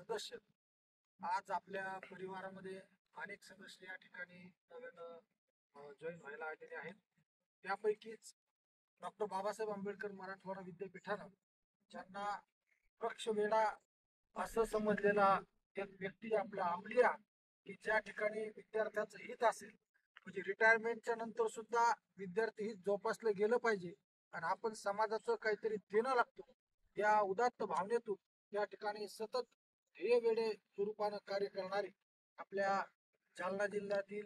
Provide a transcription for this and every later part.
सदस्य आज आपल्या परिवारामध्ये अनेक सदस्य या ठिकाणी नव्यानं जॉईन व्हायला आलेले आहेत। त्यापैकीच डॉक्टर बाबासाहेब आंबेडकर मराठवाडा विद्यापीठानं ज्यांना पक्षवेडा असं समजलेला एक व्यक्ती आपला आमलिया की ज्या ठिकाणी विद्यार्थ्यांचं हित असेल म्हणजे रिटायरमेंटच्या नंतर सुद्धा विद्यार्थी हित जोपासलं गेलं पाहिजे आणि आपण समाजाचं काहीतरी देणं लागतो या उदात्त भावनेतून या ठिकाणी सतत ध्येयवेडे स्वरूपानं कार्य करणारे आपल्या जालना जिल्ह्यातील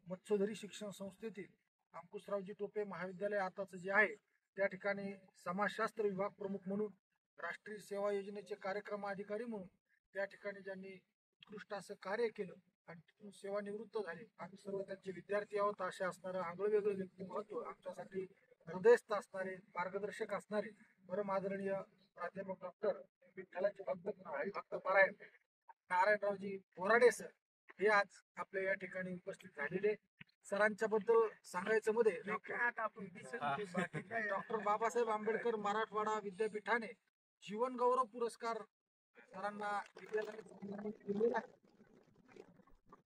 मत्स्यधरी शिक्षण संस्थेतील अंकुशरावजी टोपे महाविद्यालय आताचं जे आहे त्या ठिकाणी समाजशास्त्र विभाग प्रमुख म्हणून राष्ट्रीय सेवा योजनेचे कार्यक्रम अधिकारी म्हणून त्या ठिकाणी ज्यांनी उत्कृष्ट असं कार्य केलं आणि तिथून सेवानिवृत्त झाले। आम्ही सर्व त्यांचे विद्यार्थी आहोत। असे असणारं आगळं वेगळं व्यक्तिमत्व आमच्यासाठी हृदयस्थ असणारे मार्गदर्शक असणारे परम आदरणीय प्राध्यापक डॉक्टर विठ्ठलाचे भक्त पारायण नारायणरावजी बोराडे सर हे आज आपल्या या ठिकाणी उपस्थित झालेले। सरांच्या बद्दल सांगायचं मध्ये डॉक्टर बाबासाहेब आंबेडकर मराठवाडा विद्यापीठाने जीवन गौरव पुरस्कार सरांना दिलेला आहे।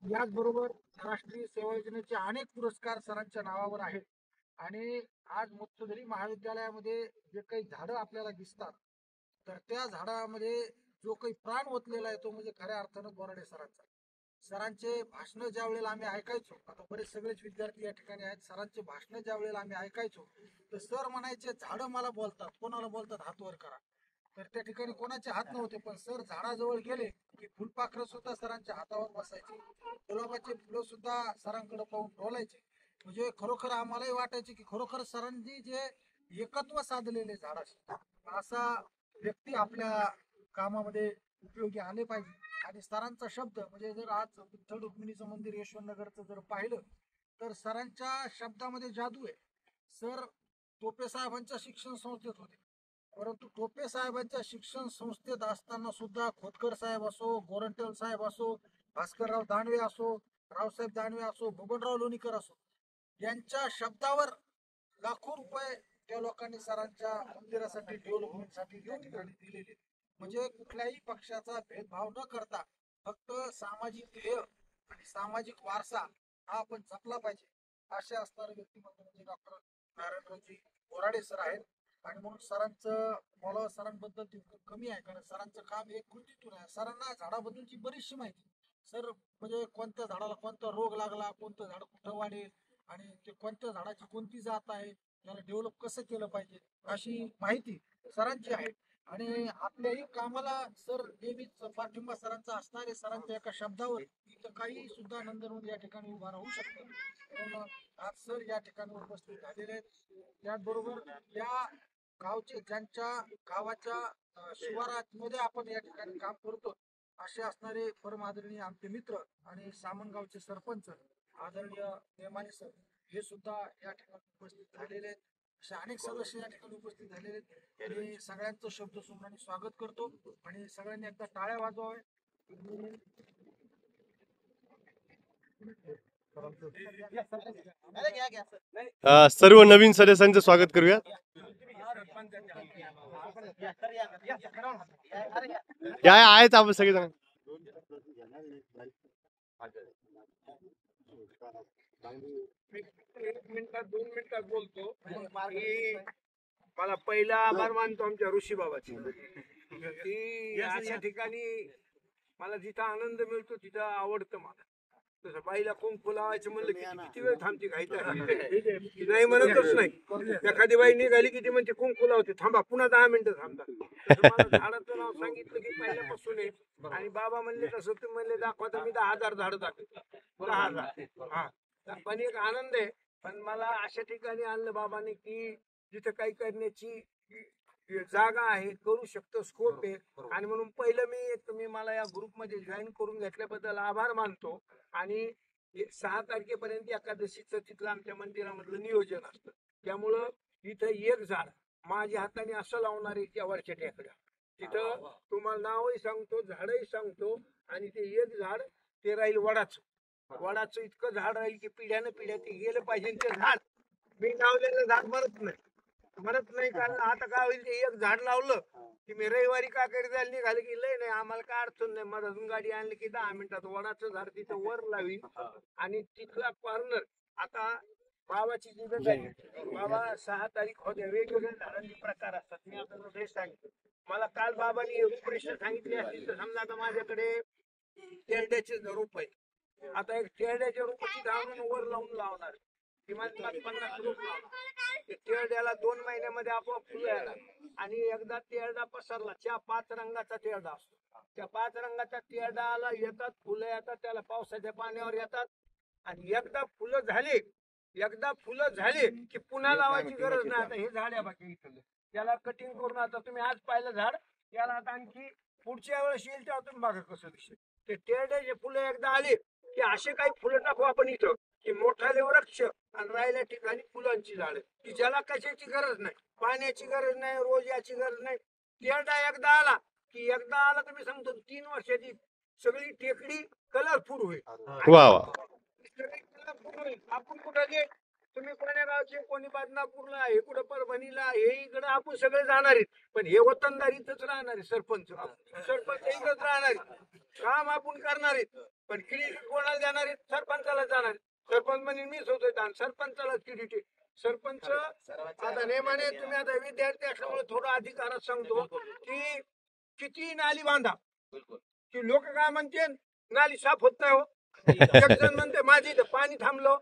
याचबरोबर राष्ट्रीय सेवा योजनेचे अनेक पुरस्कार सरांच्या नावावर आहेत आणि आज मत्स्यधरी महाविद्यालयामध्ये जे काही झाडं आपल्याला दिसतात तर त्या झाडामध्ये जो काही प्राण ओतलेला आहे तो म्हणजे खऱ्या अर्थानं बोराडे सरांचा। सरांचे भाषणं ज्या वेळेला आम्ही ऐकायचो, आता बरेच सगळेच विद्यार्थी या ठिकाणी आहेत, सरांचे भाषणं ज्या वेळेला आम्ही ऐकायचो तर सर म्हणायचे झाडं मला बोलतात, कोणाला बोलतात हात वर करा। तर त्या ठिकाणी कोणाचे हात नव्हते पण सर झाडाजवळ गेले की फुलपाखरं सुद्धा सरांच्या हातावर बसायचे, गुलाबाचे फुलं सुद्धा सरांकडे पाहून डोलायचे। म्हणजे खरोखर आम्हालाही वाटायचे की खरोखर सरांनी जे एकत्व साधलेले झाडाशी असा व्यक्ती आपल्या कामामध्ये उपयोगी आले पाहिजे। आणि सरांचा शब्द म्हणजे जर आज विठ्ठल रुक्मिणीचं मंदिर यशवंतनगरचं जर पाहिलं तर सरांच्या शब्दामध्ये जादू आहे। सर टोपे साहेबांच्या शिक्षण संस्थेत होते परंतु टोपे साहेबांच्या शिक्षण संस्थेत असताना सुद्धा खोतकर साहेब असो, गोरंट्याल साहेब असो, भास्करराव दानवे असो, रावसाहेब दानवे असो, बबनराव लोणीकर असो यांच्या शब्दावर लाखो रुपये त्या लोकांनी सरांच्या मंदिरासाठी डेव्हलपमेंटसाठी त्या ठिकाणी दिलेले। म्हणजे कुठल्याही पक्षाचा भेदभाव न करता फक्त सामाजिक ध्येय आणि सामाजिक वारसा हा आपण जपला पाहिजे असे असणारे व्यक्तिमत्व म्हणजे डॉक्टर नारायणरावजी बोराडे सर आहेत। आणि म्हणून सरांचं मला सरांबद्दल तितकं कमी आहे कारण सरांचं काम एक कृतीतून आहे। सरांना झाडाबद्दलची बरीचशी माहिती सर म्हणजे कोणत्या झाडाला कोणता रोग लागला, कोणतं झाड कुठं वाढेल आणि ते कोणत्या झाडाची कोणती जात आहे, त्याला डेव्हलप कसं केलं पाहिजे अशी माहिती सरांची आहे। आणि आपल्याही कामाला सर नेहमीच पाठिंबा सरांचा असणारे सरांच्या एका शब्दावर इथं काही सुद्धा नंदनवन या ठिकाणी उभा राहू शकतं। म्हणून आज सर या ठिकाणी उपस्थित झालेले आहेत। त्याचबरोबर या गावचे ज्यांच्या गावाच्या शिवारात मध्ये आपण या ठिकाणी काम करतो असे असणारे परम आदरणीय आमचे मित्र आणि सामनगावचे सरपंच आदरणीय नेमाने सर हे सुद्धा या ठिकाणी उपस्थित झालेले आहेत। असे अनेक सदस्य या ठिकाणी उपस्थित झालेले आहेत आणि सगळ्यांचं शब्द सुमनाने स्वागत करतो आणि सगळ्यांनी एकदा टाळ्या वाजवाव्या। सर्व नवीन सदस्यांचं स्वागत करूया। या आहेत आपण सगळेजण। एक मिनिटात 2 मिनिटात बोलतो। मला पहिला आभार मानतो आमच्या ऋषी बाबाची की अशा ठिकाणी मला जिथं आनंद मिळतो तिथं आवडतं मला। तसं बाईला कुंकू लावायचं म्हणलं की किती वेळ थांबते घाईत नाही म्हणतच नाही। एखादी बाई निघाली की ती म्हणते कुंकू लावते, थांबा पुन्हा 10 मिनिटं थांबता। मला झाडाचं नाव सांगितलं की पहिल्यापासून आहे आणि बाबा म्हणले तसं तुम्ही म्हणले दाखवा तर मी 10,000 झाडं दाखवतो। 10,000 हा पण एक आनंद आहे। पण मला अशा ठिकाणी आणलं बाबांनी की जिथं काही करण्याची जागा आहे, करू शकतो, स्कोप आहे। आणि म्हणून पहिलं तुम्ही मला या ग्रुपमध्ये जॉईन करून घेतल्याबद्दल आभार मानतो। आणि 6 तारखेपर्यंत एकादशीचं तिथलं आमच्या मंदिरामधलं नियोजन असतं त्यामुळं इथं एक झाड माझ्या हाताने असं लावणार आहे त्या वरच्या टेकड्या तिथं तुम्हाला नावही सांगतो, झाडही सांगतो। आणि ते एक झाड ते राहील वडाचं इतकं झाड राहील की पिढ्यानं पिढ्या ते गेलं पाहिजे। ते झाड मी लावलेलं झाड मरत नाही, म्हणत नाही. कारण आता काय होईल ते एक झाड लावलं की मी रविवारी काकडी जायला निघाले की लय नाही आम्हाला काय अडचण नाही. मधून गाडी आणली की 10 मिनिटात वडाचं झाड तिथं वर लावी आणि तिथला कॉर्नर. आता बाबाची जिल्हा आहे, बाबा 6 तारीख होते. वेगवेगळ्या झाडांचे प्रकार असतात. मी आता हे सांगितलं. मला काल बाबांनी रूपरेषा सांगितली असती तर समजा आता माझ्याकडे तेरड्याचे रोप आहे. आता एक तेरड्याच्या रोपाची धावून वर लावून लावणार किमान 50 रोप लावणार. ते तेरड्याला 2 महिन्यामध्ये आपोआप फुलं यायला. आणि एकदा तेरडा पसरला, 5 रंगाचा तेरडा असतो. त्या 5 रंगाच्या तेरडाला येतात फुलं येतात, त्याला पावसाच्या पाण्यावर येतात. आणि एकदा फुलं झाले की पुन्हा लावायची गरज नाही. आता हे झाड आहे बाकी इथलं, त्याला कटिंग करून आता तुम्ही आज पाहिलं झाड, याला आता आणखी पुढच्या वेळेस येईल तेव्हा तुम्ही बघा कसं दिसेल. ते तेरड्याचे फुलं एकदा आले की असे काही फुलं टाकू आपण इथं की मोठाले वृक्ष आणि राहिल्या ठिकाणी फुलांची झाड की ज्याला कशाची गरज नाही, पाण्याची गरज नाही, रोज याची गरज नाही. तेरडा एकदा आला तुम्ही सांगतो 3 वर्षाची सगळी टेकडी कलरफुल होईल. वा वा. आपण कुठं गे, तुम्ही कोण्या गावचे, कोणी बदनापूरला, हे कुठं परभणीला, हे इकडं आपण सगळे जाणार आहेत. पण हे वतनदारीतच राहणार आहे. सरपंच इकडंच राहणार आहेत, काम आपण करणार आहेत. पण क्रेडिट कोणाला देणार आहेत? सरपंचाला जाणार आहेत. सरपंच म्हणजे मीच होतोय आणि सरपंचाला क्रेडिट आहे. सरपंच आता नेमाने तुम्ही आता विद्यार्थी असल्यामुळे थोडं अधिकारात सांगतो की किती नाली बांधा की लोक काय म्हणते नाली साफ होत नाही. हो, एक जण म्हणते माझी इथं पाणी थांबलं.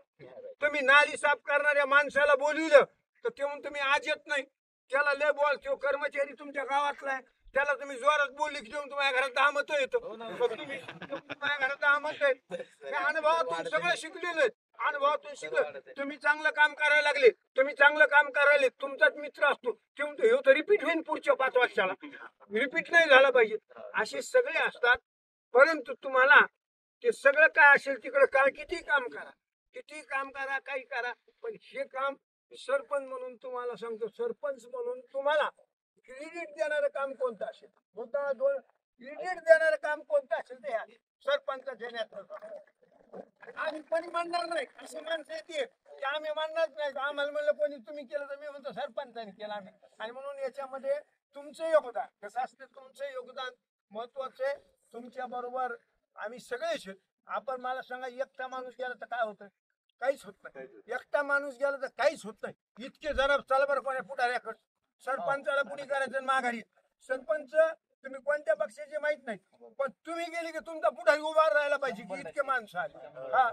तुम्ही नाली साफ करणाऱ्या माणसाला बोलविलं तर तेव्हा तुम्ही आज येत नाही. त्याला लय बोल, तो कर्मचारी तुमच्या गावातला आहे, त्याला तुम्ही जोरात बोलली की तुम्ही तुम्हाला घरात 10 मतं येतं. तुम्हाला घरात 10 मतं आहेत. त्या अनुभवातून सगळं शिकलेलं, अनुभवातून शिकलं. तुम्ही चांगलं काम करायला लागले, तुम्ही चांगलं काम करायला, तुमचाच मित्र असतो तेव्हा हे तर रिपीट होईल पुढच्या 5 वर्षाला. रिपीट नाही झाला पाहिजे. असे सगळे असतात. परंतु तुम्हाला ते सगळं काय असेल तिकडे काय किती काम करा काही करा, पण हे काम सरपंच म्हणून तुम्हाला सांगतो, सरपंच म्हणून तुम्हाला क्रेडिट देणारं काम कोणतं असेल, मुद्दा 2 क्रेडिट देणारं काम कोणतं असेल ते ह्या सरपंच देण्यात. आम्ही कोणी म्हणणार नाही, अशी माणसं येते की आम्ही म्हणणारच नाही. आम्हाला म्हणलं कोणी तुम्ही केलं तर मी म्हणतो सरपंचाने केलं आम्ही. आणि म्हणून याच्यामध्ये तुमचं योगदान कसं असतं, तुमचं योगदान महत्वाचं आहे. तुमच्या बरोबर आम्ही सगळेच. आपण मला सांगा, एकटा माणूस गेला तर काय होतं? काहीच होत नाही. एकटा माणूस गेला तर काहीच होत नाही. इतके जरा चला बरं कोण्या पुढाऱ्याकडे, सरपंचाला पुढे करायचं माघारी. सरपंच तुम्ही कोणत्या पक्षाचे माहित नाही, पण तुम्ही गेले की तुमचा पुढारी उभा राहायला पाहिजे की इतके माणसं आले. हा,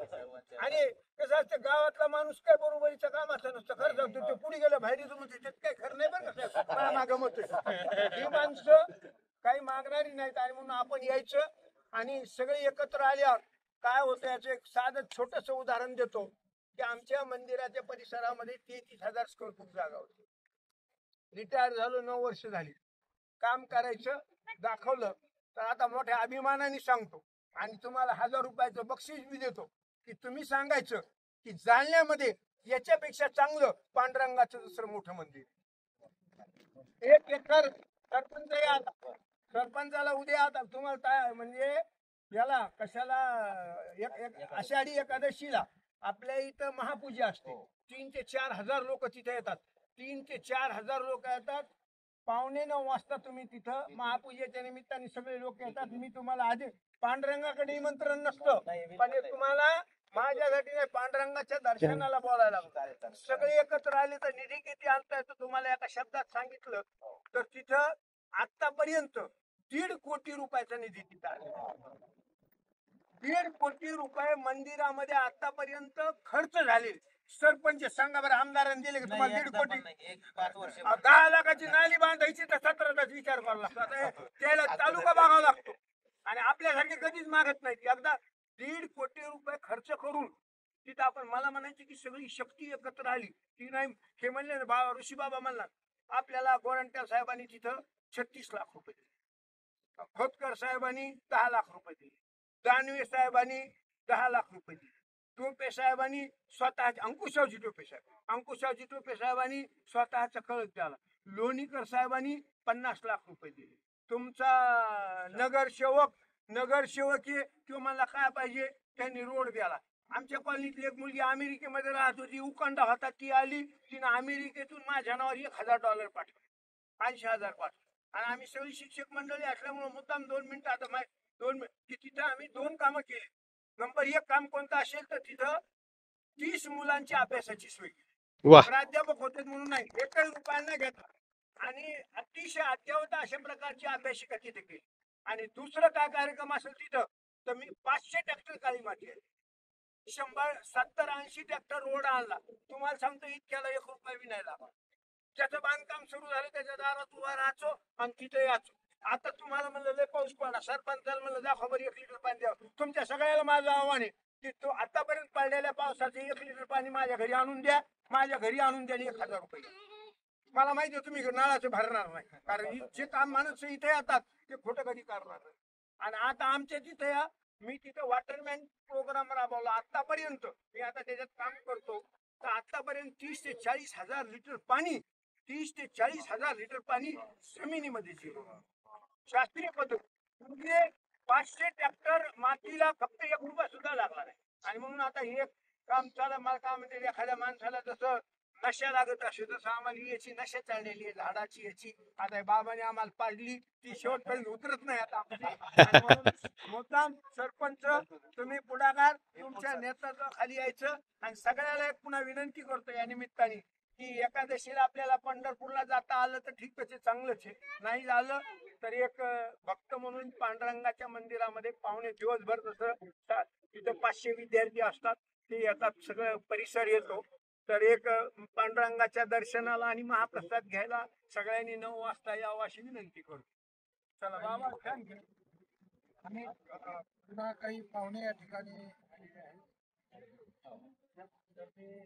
आणि कसं असतं गावातला माणूस काय बरोबरीच्या कामाचं नसतं. खरं सांगतो, ते पुढे गेलं बाहेर त्याच्यात काही खरं नाही बरं का. मागं मत ही माणसं काही मागणारी नाहीत. आणि म्हणून आपण यायचं आणि सगळे एकत्र आल्यावर काय होतं याचं एक साधं छोटस उदाहरण देतो की आमच्या मंदिराच्या परिसरामध्ये 33,000 स्क्वेअर फूट जागा होती. रिटायर झालो, 9 वर्ष झाली. काम करायचं दाखवलं तर आता मोठ्या अभिमानाने सांगतो आणि तुम्हाला 1000 रुपयाचं बक्षीस बी देतो की तुम्ही सांगायचं की जालन्यामध्ये याच्यापेक्षा चांगलं पांडुरंगाचं दुसरं मोठं मंदिर. 1 एकर सरपंच आता, सरपंचाला उद्या आता तुम्हाला म्हणजे याला कशाला आषाढी एकादशीला आपल्या इथं महापूजा असते. 3 ते 4 हजार लोक तिथे येतात. 3 ते 4 हजार लोक येतात. 8:45 वाजता तुम्ही तिथं महापूजेच्या निमित्ताने सगळे लोक येतात. मी तुम्हाला आधी पांडुरंगाकडे निमंत्रण नसतं, पण तुम्हाला माझ्यासाठी नाही पांडुरंगाच्या दर्शनाला बोलायला लागतं. सगळे एकत्र आले तर निधी किती आणता येतो तुम्हाला एका शब्दात सांगितलं तर तिथं आतापर्यंत 1.5 कोटी रुपयाचा निधी तिथं आला. 1.5 कोटी रुपये मंदिरामध्ये आतापर्यंत खर्च झाले. सरपंच सांगा बरं, आमदारांनी दिले की तुम्हाला 1.5 कोटी? 10 लाखाची नाली बांधायची तर 17च विचार करावा लागतो. त्याला तालुका बघावा लागतो आणि आपल्यासारखे कधीच मागत नाहीत. एकदा 1.5 कोटी रुपये खर्च करून तिथं आपण, मला म्हणायचे की सगळी शक्ती एकत्र आली ती नाही. हे म्हणले ना ऋषी बाबा म्हणला आपल्याला गोरंट्याल साहेबांनी तिथं 36 लाख रुपये दिले, खोतकर साहेबांनी 10 लाख रुपये दिले, दानवे साहेबांनी 10 लाख रुपये दिले, टोपे साहेबांनी स्वतःचे, अंकुशरावजी टोपे साहेबांनी स्वतःचा कळत द्याला, लोणीकर साहेबांनी 50 लाख रुपये दिले. तुमचा नगरसेवक किंवा मला काय पाहिजे त्यांनी रोड द्याला. आमच्या कॉलनीतली एक मुलगी अमेरिकेमध्ये राहत होती, उकंडा होता, ती आली, तिनं अमेरिकेतून माझ्या नावावर $1000 पाठवले, 80,000 पाठवले. आणि आम्ही सगळी शिक्षक मंडळी असल्यामुळे मुद्दाम 2 मिनिटं आता तिथं आम्ही 2 कामं केली. नंबर 1 काम कोणतं असेल तर तिथं 30 मुलांच्या अभ्यासाची सोय केली. वा. प्राध्यापक होते म्हणून नाही, एकही रुपया न घेता आणि अतिशय अद्ययावत अशा प्रकारची अभ्यासिका तिथे केली. आणि दुसरं काय कार्यक्रम असेल तिथं तर मी 500 ट्रॅक्टर काळी माती आहे, 170-80 ट्रॅक्टर रोड आणला. तुम्हाला सांगतो इतक्याला 1 रुपया बी नाही लागला. त्याचं बांधकाम सुरू झालं, त्याच्या दारात उभा राहायचो आणि तिथे यायचो. आता तुम्हाला म्हणलं लय पाऊस पडला, सरपंचाला म्हणलं दाखवा बरं 1 लिटर पाणी द्या. तुमच्या सगळ्याला माझं आव्हान आहे की तो आतापर्यंत पडलेल्या पावसाचं 1 लिटर पाणी माझ्या घरी आणून द्या. माझ्या घरी आणून द्या 1000 रुपये. मला माहिती आहे तुम्ही नळाचं भरणार नाही, कारण जे काम माणूस इथे येतात ते खोटं कधी करणार नाही. आणि आता आमच्या तिथे मी तिथे वॉटरमॅन प्रोग्राम राबवला आतापर्यंत. मी आता त्याच्यात काम करतो तर आतापर्यंत 30 ते 40 हजार लिटर पाणी, 30 ते 40 हजार लिटर पाणी जमिनीमध्ये जिरवलं. शास्त्रीय पद्धत म्हणजे 500 ट्रॅक्टर मातीला फक्त 1 रुपया सुद्धा लागला नाही. आणि म्हणून आता हे काम चालू. मला काय म्हणते, एखाद्या माणसाला जसं नशा लागत असे तसं आम्हाला याची नशा चाललेली आहे झाडाची याची. आता बाबाने आम्हाला पाडली ती शेवटपर्यंत उतरत नाही आता आमची. आणि म्हणून मुद्दाम सरपंच तुम्ही पुढाकार, तुमच्या नेतृत्वाखाली यायचं. आणि सगळ्याला एक पुन्हा विनंती करतो या निमित्ताने की एकादशीला आपल्याला पंढरपूरला जाता आलं तर ठीक, त्याचे चांगलंच आहे. नाही झालं तर एक भक्त म्हणून पांडुरंगाच्या मंदिरामध्ये पाहुणे दिवसभर जसं तिथं 500 विद्यार्थी असतात ते येतात, सगळं परिसर येतो. तर एक पांडुरंगाच्या दर्शनाला आणि महाप्रसाद घ्यायला सगळ्यांनी 9 वाजता यावं अशी विनंती करतो. चला बाबा, थँक्यू. आणि पुन्हा काही पाहुणे या ठिकाणी आलेले आहेत. तर ते